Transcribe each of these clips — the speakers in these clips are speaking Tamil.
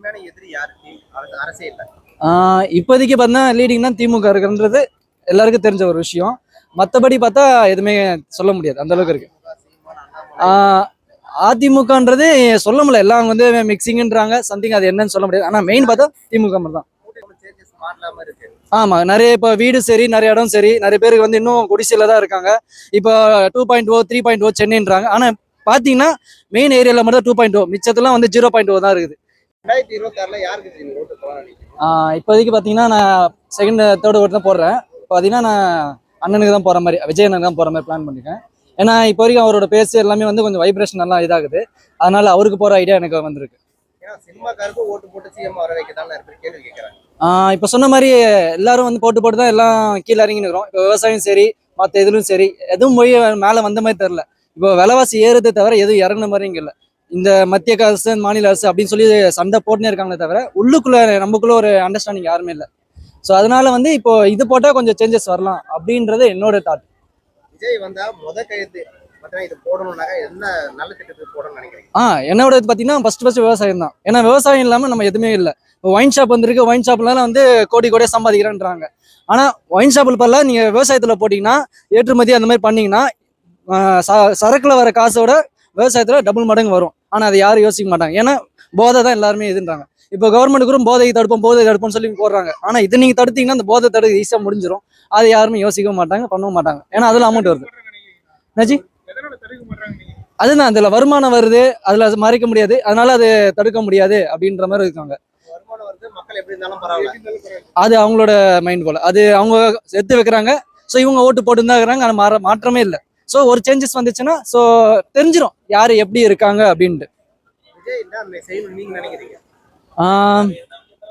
உண்மையான எதிரி யாரு அரசியல்ல? இப்போதைக்கு பார்த்தா லீடிங்னா திமுக இருக்குன்றது எல்லாருக்கும் தெரிஞ்ச ஒரு விஷயம். மற்றபடி பார்த்தா எதுவுமே சொல்ல முடியாது, அந்த அளவுக்கு இருக்கு. அதிமுகன்றது சொல்ல முடியல, எல்லாம் வந்து மிக்சிங்ன்றாங்க சம்திங், அது என்னன்னு சொல்ல முடியாது. ஆனால் மெயின் பார்த்தா திமுக மட்டும் தான். ஆமா, நிறைய இப்போ வீடு சரி, நிறைய இடம் சரி, நிறைய பேருக்கு வந்து இன்னும் குடிசையில தான் இருக்காங்க. இப்போ 2.0 3.0 சென்னைன்றாங்க. ஆனா பாத்தீங்கன்னா மெயின் ஏரியால மட்டும் 2.0, மிச்சத்துலாம் வந்து 0.0 தான் இருக்குது. 2026ல யாருக்கு ஓட்டு போடலாம்? இப்போதைக்கு பாத்தீங்கன்னா நான் செகண்ட் தேர்ட் ஓட்டு தான் போடுறேன். பாத்தீங்கன்னா நான் அண்ணனுக்கு தான் போற மாதிரி, விஜய் அண்ணனுக்கு தான் போற மாதிரி பிளான் பண்ணிருக்கேன். ஏன்னா இப்போ வரைக்கும் அவரோட பேசு எல்லாமே வந்து கொஞ்சம் வைப்ரேஷன் எல்லாம் இதாகுது. அதனால அவருக்கு போற ஐடியா எனக்கு வந்திருக்கு. சினிமாக்காருக்கு ஓட்டு போட்டு சிஎம் வர வைக்கதான் கேள்வி கேட்கறாங்க. இப்போ சொன்ன மாதிரி எல்லாரும் வந்து போட்டு போட்டு தான் எல்லாம் கீழே இறங்கின்னு இருக்கிறோம். இப்போ விவசாயம் சரி, மற்ற எதுவும் சரி, எதுவும் போய் மேலே வந்த மாதிரி தெரில. இப்போ விலைவாசி ஏறுறதை தவிர எதுவும் இறங்குன மாதிரி இங்கே இல்லை. இந்த மத்திய அரசு, மாநில அரசு அப்படின்னு சொல்லி சண்டை போட்டுனே இருக்காங்களே தவிர உள்ளுக்குள்ள நமக்குள்ள ஒரு அண்டர்ஸ்டாண்டிங் யாருமே இல்லை. ஸோ அதனால வந்து இப்போ இது போட்டால் கொஞ்சம் சேஞ்சஸ் வரலாம் அப்படின்றது என்னோட தாட். விஜய் வந்தா கையெழுத்து இது போடணும்னாக்க என்ன நல்ல திட்டத்துக்கு போடணும்னு நினைக்கிறீங்க? என்னோட இது பார்த்தீங்கன்னா ஃபர்ஸ்ட் விவசாயம் தான். ஏன்னா விவசாயம் இல்லாமல் நம்ம எதுவுமே இல்லை. இப்போ ஒயின் ஷாப் வந்திருக்கு, ஒயின் ஷாப்லாம் வந்து கோடி கோடியாக சம்பாதிக்கிறேன்றாங்க. ஆனால் ஒயின் ஷாப்பில் பரல நீங்கள் விவசாயத்தில் போட்டிங்கன்னா, ஏற்றுமதி அந்த மாதிரி பண்ணிங்கன்னா சரக்கில் வர காசோட விவசாயத்தில் டபுள் மடங்கு வரும். ஆனால் அதை யாரும் யோசிக்க மாட்டாங்க. ஏன்னா போதை தான் எல்லாருமே இதுன்றாங்க. இப்போ கவர்மெண்ட்டுக்கு போதை தடுப்போம்னு சொல்லி போடுறாங்க. ஆனால் இது நீங்கள் தடுத்தீங்கன்னா அந்த போதை தடுக்க ஈஸியாக முடிஞ்சிடும். அதை யாருமே யோசிக்கவும் மாட்டாங்க, பண்ணவும் மாட்டாங்க. ஏன்னா அதில் அமௌண்ட் வருது. நஜி அதுதான், அதுல வருமானம் வருது, அதுல மறைக்க முடியாது, அதனால அது தடுக்க முடியாது அப்படின்ற மாதிரி இருக்காங்க. அது அவங்களோட மைண்ட் போல, அது அவங்க எடுத்து வைக்கிறாங்க. ஸோ இவங்க ஓட்டு போட்டு தான் இருக்கிறாங்க, அது மாற்றமே இல்லை. ஸோ ஒரு சேஞ்சஸ் வந்துச்சுன்னா ஸோ தெரிஞ்சிடும் யாரு எப்படி இருக்காங்க அப்படின்ட்டு.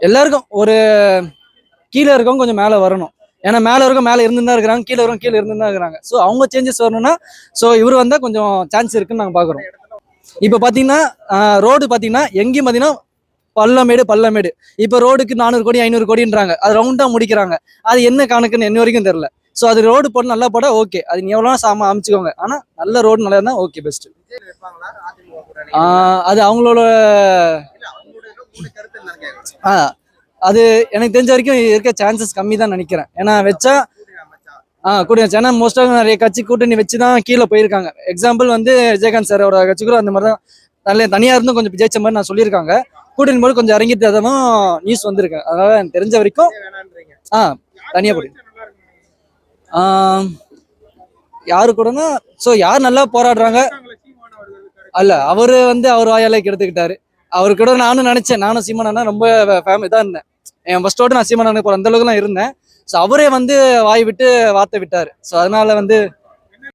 எல்லாருக்கும் ஒரு கீழே இருக்கவங்க கொஞ்சம் மேலே வரணும். ஏன்னா மேலே இருக்க மேலே இருந்து தான் இருக்கிறாங்க, கீழே வரும் கீழே இருந்து தான் இருக்கிறாங்க. ஸோ அவங்க சேஞ்சஸ் வரணும்னா ஸோ இவர் வந்தால் கொஞ்சம் சான்ஸ் இருக்குன்னு நாங்கள் பார்க்குறோம். இப்போ பார்த்தீங்கன்னா ரோடு பார்த்தீங்கன்னா எங்கேயும் பார்த்தீங்கன்னா பள்ளமேடு. இப்போ ரோடுக்கு 400 கோடி 500 கோடின்றாங்க, அது ரவுண்டாக முடிக்கிறாங்க. அது என்ன கணக்குன்னு இன்ன வரைக்கும் தெரியல. ஸோ அது ரோடு போட நல்லா போட ஓகே, அது நீ எவ்வளோ அமைச்சுக்கோங்க. ஆனால் நல்ல ரோடு நல்லா இருந்தால் ஓகே, பெஸ்ட். அது அவங்களோட அது எனக்கு தெரிஞ்ச வரைக்கும் இருக்க சான்சஸ் கம்மி தான் நினைக்கிறேன். ஏன்னா வச்சா கூட்டணி, ஏன்னா மோஸ்ட்டாக நிறைய கட்சி கூட்டணி வச்சு தான் கீழே போயிருக்காங்க. எக்ஸாம்பிள் வந்து விஜயகாந்த் சாரோட கட்சி கூட அந்த மாதிரி தான் நல்ல தனியாக இருந்தும் கொஞ்சம் ஜெயிச்ச மாதிரி நான் சொல்லியிருக்காங்க. கூட்டணி போது கொஞ்சம் இறங்கிட்டு தான் நியூஸ் வந்திருக்கேன். அதனால எனக்கு தெரிஞ்ச வரைக்கும் தனியாக போய் யாரு கூடனா ஸோ யார் நல்லா போராடுறாங்க அல்ல, அவரு வந்து அவர் வாயாலே எடுத்துக்கிட்டாரு. அவரு கூட நானும் நினைச்சேன், நானும் சீமானா ரொம்ப இதாக இருந்தேன். என் ஃபர்ஸ்டோட நான் சீமானா அந்த அளவுக்கு நான் இருந்தேன். ஸோ அவரே வந்து வாய் விட்டு வார்த்தை விட்டாரு. ஸோ அதனால வந்து